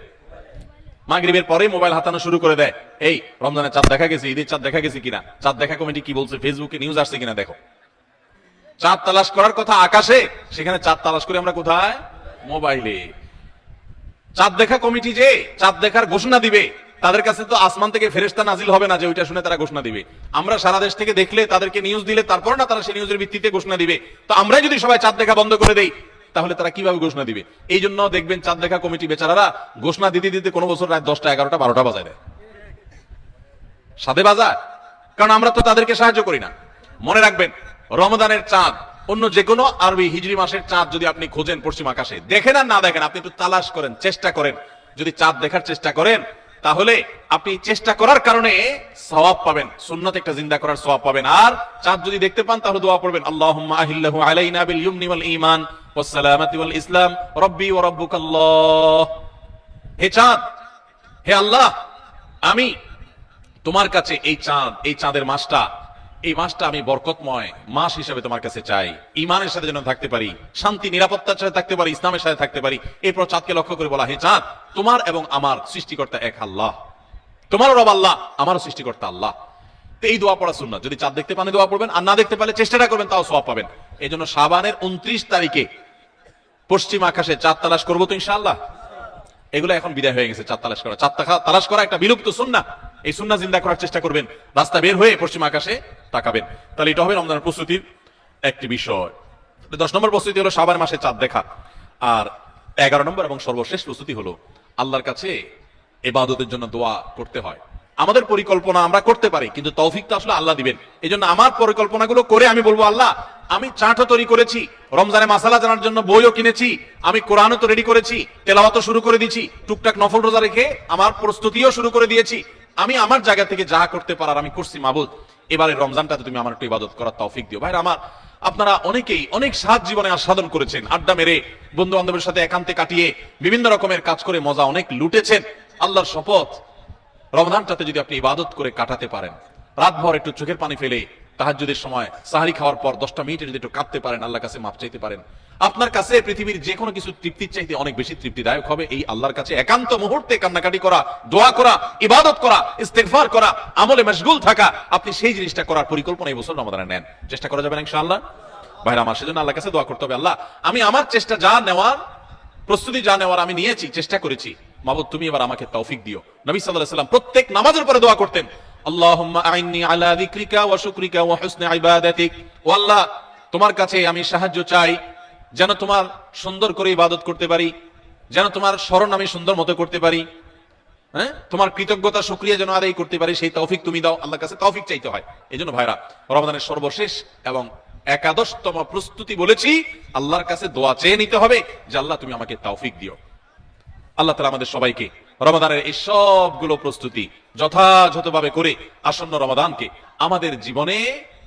মাগরিবের পরে মোবাইল হাতানো শুরু করে দেয়, এই রমজানের চাঁদ দেখা গেছে, ঈদের চাঁদ দেখা গেছে কিনা, চাঁদ দেখা কমিটি কি বলছে, ফেসবুকে নিউজ আসছে কিনা দেখো। চাঁদ তালাশ করার কথা আকাশে, সেখানে চাঁদ তালাশ করে আমরা কোথায়? মোবাইলে। চাঁদ দেখা কমিটি যে চাঁদ দেখার ঘোষণা দিবে, তাদের কাছে তো আসমান থেকে ফেরেশতা নাজিল হবে না যে ওইটা শুনে তারা ঘোষণা দিবে। আমরা সারা দেশ থেকে দেখলে তাদেরকে নিউজ দিলে তারপর না তারা সেই নিউজের ভিত্তিতে ঘোষণা দিবে। তো আমরাই যদি সবাই চাঁদ দেখা বন্ধ করে দেই তাহলে তারা কিভাবে ঘোষণা দিবে? এই জন্য দেখবেন চাঁদ দেখা কমিটি বেচারারা ঘোষণা দিতে দিতে কোনো বছর রাত 10টা 11টা 12টা বাজায় দেয়, সাদে বাজায়, কারণ আমরা তো তাদেরকে সাহায্য করি না। মনে রাখবেন রমজানের চাঁদ অন্য যে কোনো আরবি হিজরি মাসের চাঁদ যদি আপনি খোঁজেন পশ্চিম আকাশে, দেখেন আর না দেখেন, আপনি একটু তালাশ করেন, চেষ্টা করেন, যদি চাঁদ দেখার চেষ্টা করেন তাহলে আপনি চেষ্টা করার কারণে সওয়াব পাবেন, সুন্নাত একটা জিন্দা করার সওয়াব পাবেন। আর চাঁদ যদি দেখতে পান তাহলে দোয়া পড়বেন, আল্লাহুম্মা আহিল্লাহু আলাইনা বিল ইয়ুমনি ওয়াল ঈমান ওয়াস সালামাতি ওয়াল ইসলাম রব্বি ওয়া রাব্বুকাল্লাহ। হে চাঁদ, হে আল্লাহ, আমি তোমার কাছে এই চাঁদ, এই চাঁদের মাসটা, এই মাসটা আমি বরকতময় মাস হিসেবে তোমার কাছে চাই, ঈমানের সাথে যেন থাকতে পারি, শান্তি নিরাপত্তার সাথে থাকতে পারি, ইসলামের সাথে থাকতে পারি। এরপর চাঁদকে লক্ষ্য করে বলা, হে চাঁদ, তোমার এবং আমার সৃষ্টিকর্তা এক আল্লাহ, তোমারও রব আল্লাহ, আমারও সৃষ্টিকর্তা আল্লাহ। তো এই দোয়া পড়া সুন্নাত, যদি চাঁদ দেখতে পান দোয়া পড়বেন, আর না দেখতে পারলে চেষ্টাটা করবেন, তাও সওয়াব পাবেন। এই জন্য শাবানের 29 তারিখে পশ্চিম আকাশে চাঁদ তালাশ করবো তো ইনশাআল্লাহ। এগুলো এখন বিদায় হয়ে গেছে, চাঁদ তালাশ করা, চাঁদ তালাশ করা একটা বিলুপ্ত সুন্নাহ। এই সুন্নাহ জিন্দা করার চেষ্টা করবেন, রাস্তা বের হয়ে পশ্চিম আকাশে তাকাবেন, তাহলে এটা হবে রমজানের প্রস্তুতির একটি বিষয়। 10 নম্বর প্রস্তুতি হলো শাবান মাসে চাঁদ দেখা। আর 11 নম্বর এবং সর্বশেষ প্রস্তুতি হলো আল্লাহর কাছে ইবাদতের জন্য দোয়া করতে হয়। আমাদের পরিকল্পনা আমরা করতে পারি, কিন্তু তৌফিক তো আসলে আল্লাহ দিবেন। এই জন্য আমার পরিকল্পনাগুলো করে আমি বলবো, আল্লাহ আমি চার্টও তৈরি করেছি, রমজানে মাসালা জানার জন্য বইও কিনেছি, আমি কোরআনও তো রেডি করেছি, তেলাওয়াতও শুরু করে দিয়েছি, টুকটাক নফল রোজা রেখে আমার প্রস্তুতিও শুরু করে দিয়েছি, আমি আমার জায়গা থেকে যা করতে পারার আমি করছি। মাবুদ, এবারে রমজানটাতে তুমি আমার একটু ইবাদত করার তৌফিক দিও। ভাইরা আমার, আপনারা অনেকেই অনেক সাত জীবনে আস্বাদন করেছেন, আড্ডা মেরে বন্ধু বান্ধবের সাথে একান্তে কাটিয়ে বিভিন্ন রকমের কাজ করে মজা অনেক লুটেছেন। আল্লাহর শপথ, রমজানটাতে যদি আপনি ইবাদত করে কাটাতে পারেন, রাতভর একটু চোখের পানি ফেলে তাহাজ্জুদের সময় সাহারি খাওয়ার পর 10টা মিনিটে যদি একটু কাঁদতে পারেন, আল্লাহর কাছে মাফ চাইতে পারেন, আপনার কাছে পৃথিবীর যে কোনো কিছু তৃপ্তির চাইতে অনেক বেশি তৃপ্তিদায়ক হবে এই আল্লাহর কাছে একান্ত মুহূর্তে কান্নাকাটি করা, দোয়া করা, ইবাদত করা, ইস্তেগফার করা, আমলে মশগুল থাকা। আপনি সেই জিনিসটা করার পরিকল্পনা এই বছর রমাদানে নেন, চেষ্টা করা যাবে না ইনশাআল্লাহ। ভাইরা আমার, সেজন্য আল্লাহর কাছে দোয়া করতে হবে, আল্লাহ আমি আমার চেষ্টা যা নেওয়ার, প্রস্তুতি যা নেওয়ার আমি নিয়েছি, চেষ্টা করেছি, মাবুদ তুমি এবার আমাকে তৌফিক দিও। নবী সাল্লাল্লাহু আলাইহি ওয়াসাল্লাম প্রত্যেক নামাজের পরে দোয়া করতেন, আল্লাহুম্মা আইন্নি আলা যিকরিকা ওয়া শুকরিকা ওয়া হুসনি ইবাদাতিক। ও আল্লাহ, তোমার কাছে আমি সাহায্য চাই যেন তোমার সুন্দর করে ইবাদত করতে পারি, যেন তোমার স্মরণ আমি সুন্দর মতো করতে পারি, হ্যাঁ, তোমার কৃতজ্ঞতা শুকরিয়া যেন আদায় করতে পারি, সেই তৌফিক তুমি দাও। আল্লাহর কাছে তৌফিক চাইতে হয়। এজন্য ভাইরা, রমাদানের সর্বশেষ এবং 11তম প্রস্তুতি বলেছি, আল্লাহর কাছে দোয়া চেয়ে নিতে হবে যে আল্লাহ তুমি আমাকে তৌফিক দিও। আল্লাহ তাআলা আমাদের সবাইকে রমাদানের এই সবগুলো প্রস্তুতি যথাযথভাবে করে আসন্ন রমাদানকে আমাদের জীবনে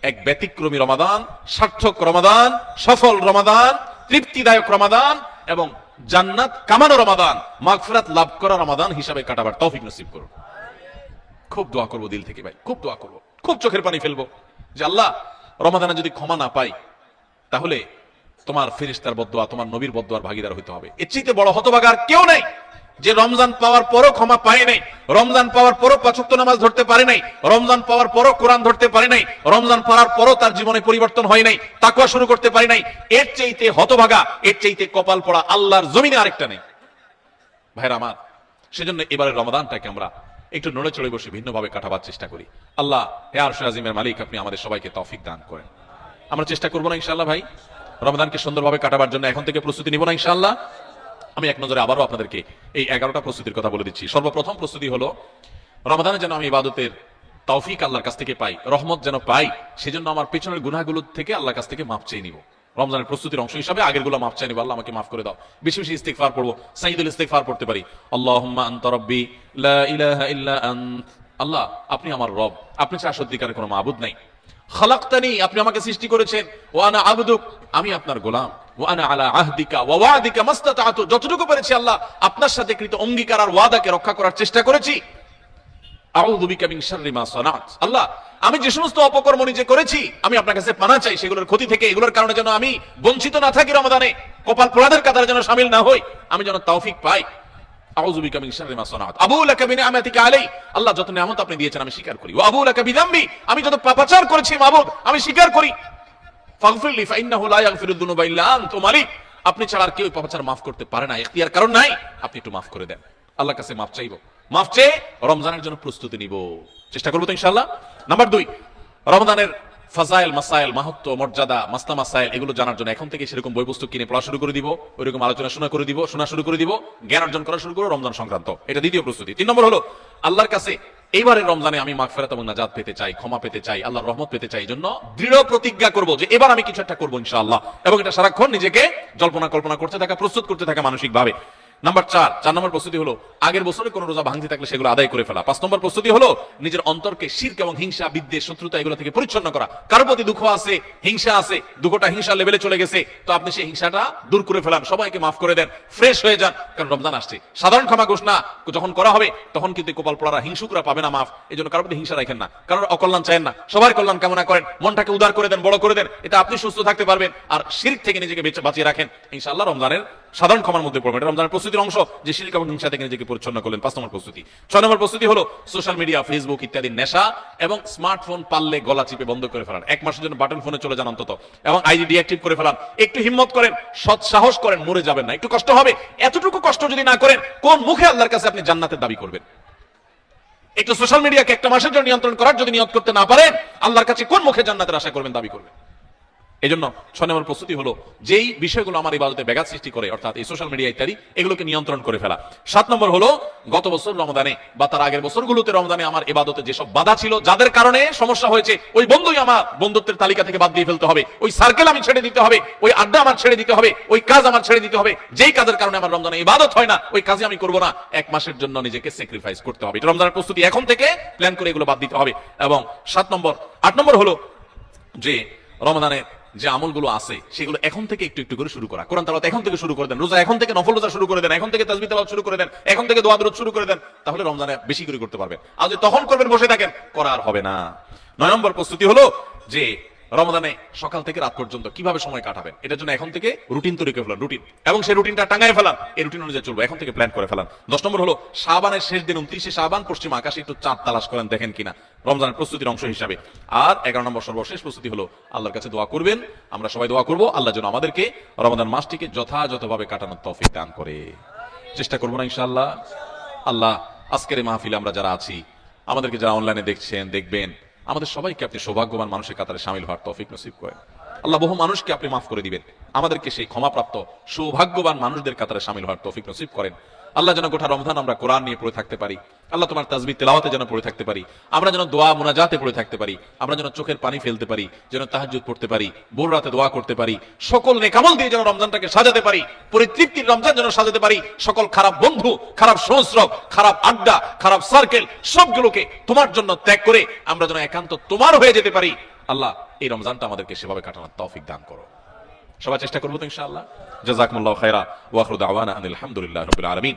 এক ব্যতিক্রমী রমাদান, সার্থক রমাদান, সফল রমাদান, তৃপ্তিদায়ক রমাদান এবং জান্নাত কামানো রমাদান, মাগফিরাত লাভ করা রমাদান হিসাবে কাটাবার তৌফিক নসিব করুন। খুব দোয়া করবো দিল থেকে ভাই, খুব দোয়া করবো, খুব চোখের পানি ফেলবো যে আল্লাহ রমাদানে যদি ক্ষমা না পাই তাহলে তোমার ফেরেশতার বদদোয়া, তোমার নবীর বদদোয়ার ভাগীদার হইতে হবে। এর চাইতে বড় হতভাগা আর কেউ নাই যে রমজান পাওয়ার পরও ক্ষমা পায় নাই, রমজান পাওয়ার পরও ৫ ওয়াক্ত নামাজ ধরতে পারে নাই, রমজান পাওয়ার পরও কোরআন ধরতে পারে নাই, রমজান পাওয়ার পরও তার জীবনে পরিবর্তন হয় নাই, তাকওয়া শুরু করতে পারে নাই। এর চাইতে হতভাগা, এর চাইতে কপাল পড়া আল্লাহর জমিনে আরেকটা নেই ভাইরা আমার। সেজন্য এবারের রমাদানটাকে আমরা একটু নড়ে চড়ে বসে ভিন্নভাবে কাটাবার চেষ্টা করি। আল্লাহ হে আরশ আজিমের মালিক, আপনি আমাদের সবাইকে তৌফিক দান করেন। আমরা চেষ্টা করবো না ইনশাআল্লাহ ভাই রমাদানকে সুন্দরভাবে কাটাবার জন্য এখন থেকে প্রস্তুতি নিব না ইনশাআল্লাহ। আমি এক নজরে আবারও আপনাদেরকে এই 11টা প্রস্তুতির কথা বলে দিচ্ছি। সর্বপ্রথম প্রস্তুতি হলো রমাদানে যেন আমি ইবাদতের তৌফিক আল্লাহর কাছ থেকে পাই, রহমত যেন পাই, সেজন্য আমার পেছনের গুনাহগুলো থেকে আল্লাহর কাছ থেকে মাফ চেয়ে নিব। রমজানের প্রস্তুতির অংশ হিসাবে আগের গুলো মাফ চাই নিব, আল্লাহ আমাকে মাফ করে দাও। বেশি বেশি ইস্তিগফার পড়বো, সাইয়্যিদুল ইস্তিগফার পড়তে পারি। আল্লাহুম্মা আনতা রাব্বি লা ইলাহা ইল্লা আনত, আল্লাহ আপনি আমার রব, আপনি ছাড়া সত্যিকারের কোনো মাবুদ নাই। খালাকতানি, আপনি আমাকে সৃষ্টি করেছেন, ওয়া আনা আবদুক, আমি আপনার গোলাম, ওয়া আনা আলা আহদিকা ওয়া ওয়াদিকা মাসতাতাতু, যতটুকু পেরেছি আল্লাহ আপনার সাথে কৃত অঙ্গীকার আর ওয়াদাকে রক্ষা করার চেষ্টা করেছি। আউযু বিকা মিন শাররি মা সানাত, আল্লাহ আমি যে সমস্ত অপকর্ম নিজে করেছি আমি আপনার কাছে পানা চাই সেগুলোর ক্ষতি থেকে, এগুলোর কারণে যেন আমি বঞ্চিত না থাকি, রমাদানে কপাল পোড়াদের কাতারে যেন শামিল না হই, আমি যেন তৌফিক পাই। আউযু বিকা মিন শাররি মা সানাত, আবু লাকা বিনিআমাতিকা আলাই, আল্লাহ যত নিয়ামত আপনি দিয়েছেন আমি স্বীকার করি। ওয়া আবু লাকা বিযামবি, আমি যত পাপাচার করেছি মাবুদ আমি স্বীকার করি। ফাগফিরলি ফাইন্নাহু লা ইয়াগফিরুয যুনুবা ইল্লা আনতা, মালিক আপনি ছাড়া আর কেউ পাপাচার মাফ করতে পারে না, ইখতিয়ার কারণ নাই, আপনি একটু মাফ করে দেন। আল্লাহর কাছে মাফ চাইবো, মাফ চেয়ে রমজানের জন্য প্রস্তুতি নিব, চেষ্টা করবো তো ইনশাআল্লাহ। নাম্বার 2, রমজানের ফাজাইল, মাসাইল, মাহাত্ম্য, মর্যাদা, মাসলা মাসাইল এগুলো জানার জন্য এখন থেকে সেরকম বই পুস্তক কিনে পড়া শুরু করে দিব, ওইরকম আলোচনা শোনা শুরু করে দিব, জ্ঞান অর্জন করা শুরু করবো রমজান সংক্রান্ত। এটা দ্বিতীয় প্রস্তুতি। 3 নম্বর হলো আল্লাহর কাছে এইবারের রমজানে আমি মাগফিরাত এবং নাজাত পেতে চাই, ক্ষমা পেতে চাই, আল্লাহর রহমত পেতে চাই। জন্য দৃঢ় প্রতিজ্ঞা করব যে এবার আমি কিছু একটা করবো ইনশাআল্লাহ, এবং এটা সারাক্ষণ নিজেকে জল্পনা কল্পনা করতে থাকা, প্রস্তুত করতে থাকা মানসিক ভাবে। নাম্বার 4 নম্বর প্রস্তুতি হলো আগের বছরে কোন রোজা ভাঙতে থাকলে সেগুলো আদায় করে ফেলা। 5 নম্বর প্রস্তুতি হলো নিজের অন্তরকে শিরক এবং হিংসা, বিদ্বেষ, শত্রুতা এগুলো থেকে পরিচ্ছন্ন করা। কারো প্রতি দুঃখ আছে, হিংসা আছে, দুঃখটা হিংসা লেভেলে চলে গেছে, তো আপনি সেই হিংসাটা দূর করে ফেলান, সবাইকে মাফ করে দেন, ফ্রেশ হয়ে যান, কারণ রমজান আসছে। সাধারণ ক্ষমা ঘোষণা যখন করা হবে তখন কিন্তু কপাল পোড়ারা, হিংসুকরা পাবে না মাফ। এই জন্য কারো প্রতি হিংসা রাখেন না, কারোর অকল্যাণ চায়েন না, সবার কল্যাণ কামনা করেন, মনটাকে উদার করে দেন, বড় করে দেন, এটা আপনি সুস্থ থাকতে পারবেন। আর শিরক থেকে নিজেকে বাঁচিয়ে রাখেন, ইনশাআল্লাহ রমজানের সাধারণ ক্ষমার মধ্যে পড়বেন। এটা রমজানের প্রস্তুতির অংশ যে শিরক এবং হিংসা থেকে নিজেকে পরিচ্ছন্ন করলেন। 5 নম্বর প্রস্তুতি। 6 নম্বর প্রস্তুতি হলো সোশ্যাল মিডিয়া, ফেসবুক ইত্যাদি নেশা এবং স্মার্টফোন পারলে গলা চিপে বন্ধ করে ফেলান। 1 মাসের জন্য বাটন ফোনে চলে যান অন্তত, এবং আইডি ডিঅ্যাক্টিভ করে ফেলান। একটু হিম্মত করেন, সৎ সাহস করেন, মরে যাবেন না। একটু কষ্ট হবে, এতটুকু কষ্ট যদি না করেন কোন মুখে আল্লাহর কাছে আপনি জান্নাতের দাবি করবেন? একটু সোশ্যাল মিডিয়াকে 1 মাসের জন্য নিয়ন্ত্রণ করার যদি নিয়ত করতে না পারেন, আল্লাহর কাছে কোন মুখে জান্নাতের আশা করবেন, দাবি করবেন? এই জন্য 6 নম্বর প্রস্তুতি হলো যেই বিষয়গুলো আমার ইবাদতে ব্যাঘাত সৃষ্টি করে, অর্থাৎ এই সোশ্যাল মিডিয়া ইত্যাদি, এগুলোকে নিয়ন্ত্রণ করে ফেলা। 7 নম্বর হলো গত বছর রমজানে বা তার আগের বছরগুলোতে রমজানে আমার ইবাদতে যেসব বাধা ছিল, যাদের কারণে সমস্যা হয়েছে, ওই বন্ধুই আমার বন্ধুত্বের তালিকা থেকে বাদ দিয়ে ফেলতে হবে, ওই সার্কেল আমি ছেড়ে দিতে হবে, ওই আড্ডা আমার ছেড়ে দিতে হবে, ওই কাজ আমার ছেড়ে দিতে হবে, যেই কাজের কারণে আমার রমজানে ইবাদত হয় না, ওই কাজে আমি করব না। 1 মাসের জন্য নিজেকে স্যাক্রিফাইস করতে হবে। এটা রমজানের প্রস্তুতি, এখন থেকে প্ল্যান করে এগুলো বাদ দিতে হবে। এবং 8 নম্বর হলো যে রমজানে যে আমলগুলো আছে সেগুলো এখন থেকে একটু একটু করে শুরু করা। কোরআন তেলাওয়াত এখন থেকে শুরু করে দেন, রোজা এখন থেকে, নফল রোজা শুরু করে দেন, এখন থেকে তাসবিহ তেলাওয়াত শুরু করে দেন, এখন থেকে দোয়া দরুদ শুরু করে দেন, তাহলে রমজানে বেশি করে করতে পারবেন। আর যদি তখন করবেন বসে থাকেন, করা আর হবে না। 9 নম্বর প্রস্তুতি হলো যে রমজানে সকাল থেকে রাত পর্যন্ত কিভাবে সময় কাটাবেন, এটার জন্য এখন থেকে রুটিন তৈরি করে ফেলান, রুটিন, এবং সেই রুটিনটা টাঙায় ফেলান, এই রুটিন অনুযায়ী চলবো, এখন থেকে প্ল্যান করে ফেলান। 10 নম্বর হলো শাবানের শেষ দিন 29শে শাবান পশ্চিম আকাশে একটু চাঁদ তালাশ করেন, দেখেন কিনা, রমজানের প্রস্তুতির অংশ হিসাবে। আর 11 নম্বর সর্বশেষ প্রস্তুতি হলো আল্লাহর কাছে দোয়া করবেন, আমরা সবাই দোয়া করবো আল্লাহ যেন আমাদেরকে রমজান মাসটিকে যথাযথভাবে কাটানোর তৌফিক দান করে। চেষ্টা করবো না ইনশাআল্লাহ? আল্লাহ আজকের এই মাহফিলে আমরা যারা আছি, আমাদেরকে যারা অনলাইনে দেখছেন, দেখবেন, আমাদের সবাইকে আপনি সৌভাগ্যবান মানুষের কাতারে শামিল হওয়ার তৌফিক নসিব করেন। আল্লাহ বহু মানুষকে আপনি মাফ করে দিবেন, আমাদেরকে সেই ক্ষমাপ্রাপ্ত সৌভাগ্যবান মানুষদের কাতারে শামিল হওয়ার তৌফিক নসিব করেন। আল্লাহ যেন গোটা রমজান আমরা কোরআন নিয়ে পড়ে থাকতে পারি, আল্লাহ তোমার তাসবিহ তেলাওয়াতে যেন পড়ে থাকতে পারি, আমরা যেন দোয়া মুনাজাতে পড়ে থাকতে পারি, আমরা যেন চোখের পানি ফেলতে পারি, যেন তাহাজ্জুদ পড়তে পারি, ভোর রাতে দোয়া করতে পারি, সকল নেকামল দিয়ে যেন রমজানটাকে সাজাতে পারি, পরিতৃপ্তির রমজান যেন সাজাতে পারি, সকল খারাপ বন্ধু, খারাপ সহস্রব, খারাপ আড্ডা, খারাপ সার্কেল সবগুলোকে তোমার জন্য ত্যাগ করে আমরা যেন একান্ত তোমার হয়ে যেতে পারি। আল্লাহ এই রমজানটা আমাদেরকে সেভাবে কাটানোর তৌফিক দান করো। সবাই চেষ্টা করবো তো ইনশাআল্লাহ। জাযাকুমুল্লাহু খাইরা ওয়া আখিরু দাওয়ানা আনিল হামদুলিল্লাহি রাব্বিল আলামিন।